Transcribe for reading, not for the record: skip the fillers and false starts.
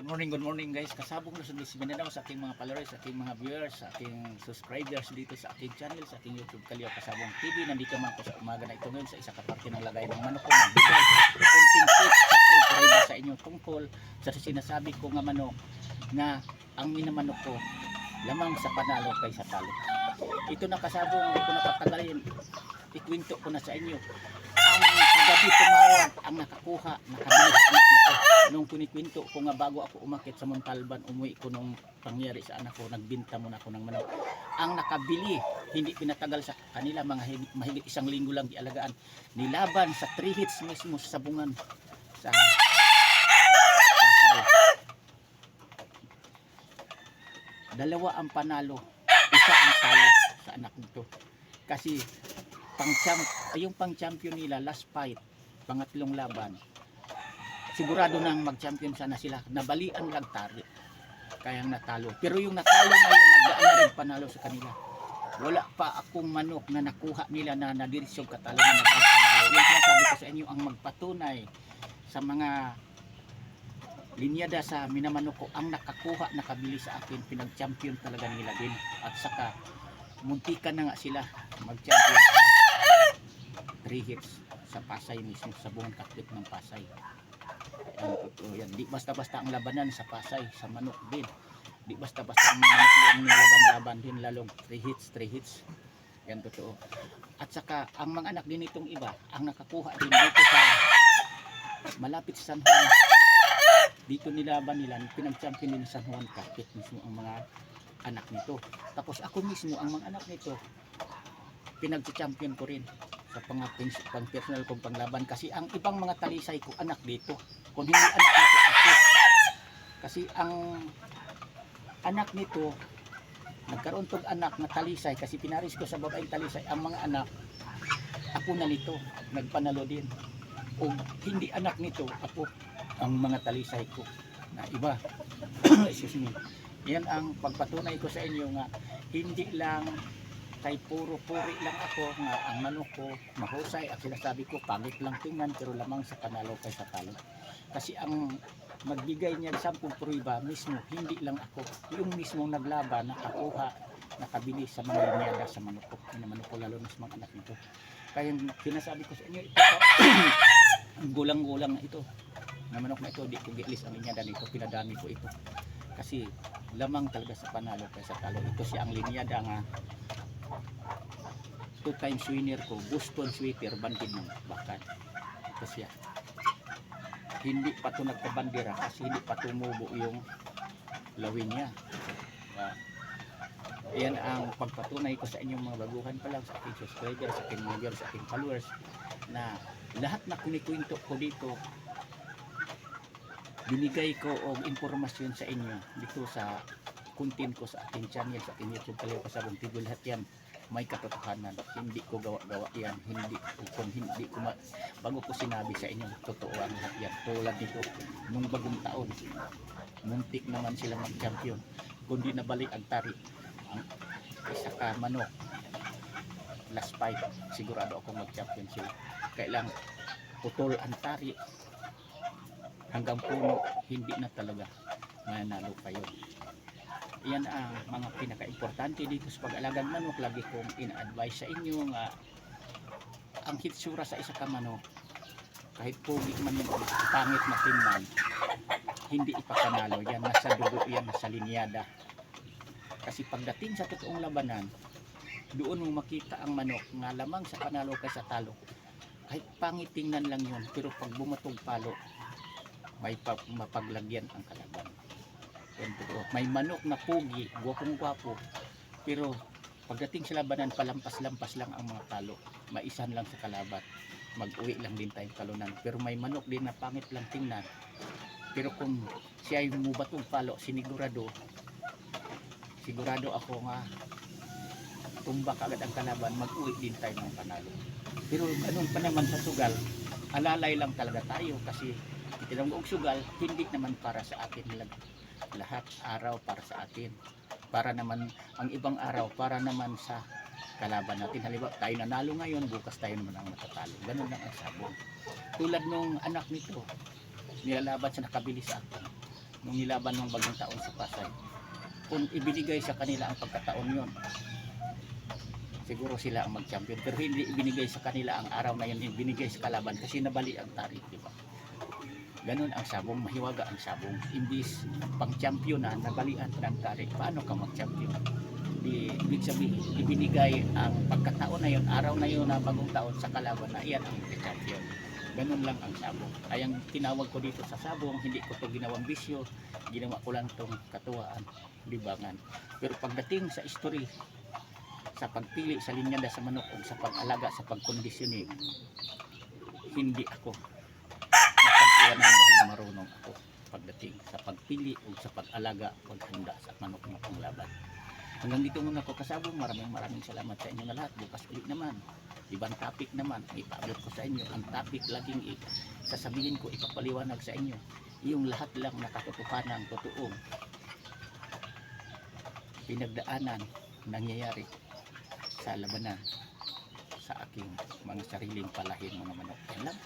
Good morning guys. Kasabong na sa Mindanao sa ating mga followers, sa ating mga viewers, sa ating subscribers dito sa ating channel, sa ating YouTube Kalyo Kasabong TV. Nandito man ko sa umaga na ito ngayon sa isa kaparte ng lagay ng manok ko. Magbigay konting tips at sa inyo tungkol sa sinasabi ko nga manok na ang minamanok ko lamang sa panalo kaysa talo. Ito na kasabong, hindi ko napatagalin. Ikwento ko na sa inyo. Ang kagabi tumawag ang nakakuha, nakabilis anak nito. Nung kunikwento ko nga bago ako umakit sa Montalban, umuwi ko nung pangyari sa anak ko, nagbinta muna ako ng manok. Ang nakabili, hindi pinatagal sa kanila, mahigit isang linggo lang dialagaan. Nilaban sa 3 hits mismo sa sabungan sa Pasay. Dalawa ang panalo, isa ang talo sa anak nito. Kasi yung pang-champion nila, last fight, pangatlong laban, sigurado nang mag-champion sana sila. Nabalian lang tari, kayang natalo. Pero yung natalo na yung nagdaan na rin panalo sa kanila. Wala pa akong manok na nakuha nila na nadirisyon katalo na nagdaan. Yung sinasabi ko sa inyo, ang magpatunay sa mga linyada sa minamanok ko, ang nakakuha, nakabili sa akin, pinag-champion talaga nila din. At saka muntikan na nga sila mag-champion sa 3 hits sa Pasay mismo, sa buong kaklit ng Pasay. Yan. Di basta-basta ang labanan sa Pasay, sa manok din. Di basta-basta ang manok din laban-laban din, lalong 3 hits. Yan totoo. At saka ang mga anak din itong iba, ang nakakuha din dito sa malapit sa San Juan. Dito nilaban nila, pinag-champion din sa San Juan kaklit mismo ang mga anak nito. Tapos ako mismo, ang mga anak nito, pinag-champion ko rin sa pang-personal kong panglaban. Kasi ang ibang mga talisay ko, anak dito. Kung hindi anak nito, ako. Kasi ang anak nito, nagkaroon tong anak na talisay, kasi pinaris ko sa babaeng talisay, ang mga anak, ako na nito, nagpanalo din. O hindi anak nito, ako, ang mga talisay ko, na iba. Excuse me. Yan ang pagpatunay ko sa inyo nga, hindi lang kay puro-puri lang ako nga ang manok ko mahusay at sinasabi ko pangit lang tingnan pero lamang sa panalo kaysa talo. Kasi ang magbigay niya 10 prueba mismo, hindi lang ako, yung mismong naglaban, nakakuha, nakabili sa mga linyada sa manok ko, manok ko lalo na sa mga anak nito. Kaya sinasabi ko sa inyo, ito ang gulang-gulang na ito, na manok na ito, di ko gilis ang linyada nito, pinadami ko ito. Kasi lamang talaga sa panalo kaysa talo. Ito siya ang linyada nga 2 times winner ko, Boston Sweater, bandin ng bakan. Ito siya. Hindi pa ito nagpabandira kasi hindi pa tumubo yung lawin niya. Yan ang pagpatunay ko sa inyong mga baguhan pa lang, sa aking subscribers, sa aking mga viewers, sa aking followers, na lahat na kunikwento ko dito, binigay ko og impormasyon sa inyo dito sa content ko sa aking channel, sa aking YouTube Kalyo Kasabong TV. Lahat yan may katotohanan, hindi ko gawa-gawa yan, hindi ko bago ko sinabi sa inyo, totoo ang lahat yan. Tulad nito, nung bagong taon, muntik naman sila mag-champion, kundi nabalik ang tari, ang isa ka manok, last fight, sigurado ako mag-champion sila. Kailang putol ang tari hanggang puno, hindi na talaga manalo kayo. Yan ang mga pinaka-importante dito sa pag-alagang manok. Lagi kong ina-advise sa inyo nga ang hitsura sa isa ka manok, kahit pogi man yung pangit na tingnan, hindi ipapanalo yan, nasa dugo yan, nasa linyada. Kasi pagdating sa totoong labanan, doon mo makita ang manok nga lamang sa panalo kaysa talo. Kahit pangit tingnan lang yun, pero pag bumatog palo, may mapaglagyan ang kalaban. May manok na pogi, gwapong-gwapo, pero pagdating sa labanan, palampas-lampas lang ang mga talo, maisan lang sa kalaban, mag-uwi lang din tayong talunan. Pero may manok din na pangit lang tingnan, pero kung siya ay mubatong palo, sigurado ako nga tumbak agad ang kalaban, mag-uwi din tayo ng panalo. Pero ganun pa naman sa sugal, alalay lang talaga tayo kasi itinanggoong sugal, hindi naman para sa atin lahat araw para sa atin, para naman ang ibang araw para naman sa kalaban natin. Halimbawa tayo nanalo ngayon, bukas tayo naman ang matatalo. Ganun lang ang sabong. Tulad nung anak nito, nilalaban sa nakabili sa akin, nung nilaban ng bagong taon sa Pasay. Kung ibinigay sa kanila ang pagkataon yon, siguro sila ang mag-champion. Pero hindi ibinigay sa kanila ang araw na yun, ibinigay sa kalaban kasi nabali ang tarik, di ba? Ganun ang sabong, mahiwaga ang sabong. Imbis pang-champion na, nabalian pa ng tarik, paano ka mag-champion? Ibig sabihin, ibinigay ang pagkataon na yun, araw na yun na bagong taon sa kalaban na iyan ang champion. Ganun lang ang sabong. Ay ang tinawag ko dito sa sabong, hindi ko to ginawang bisyo, ginawa ko lang tong katuwaan, libangan. Pero pagdating sa history, sa pagpili sa linyada sa manok o sa pag-alaga, sa pagkondisyoning, hindi ako napag-iwanan dahil marunong ako pagdating sa pagpili o sa pag-alaga, paghanda sa manok ng panglaban. Hanggang dito muna ko kasabong. Maraming salamat sa inyo na lahat. Bukas ulit naman, ibang topic naman ipaabot ko sa inyo. Ang topic laging sasabihin ko, ipapaliwanag sa inyo yung lahat lang na katotohanan, totoong pinagdaanan, nangyayari sa labanan sa aking mga sariling palahin mga manok. Yan lang.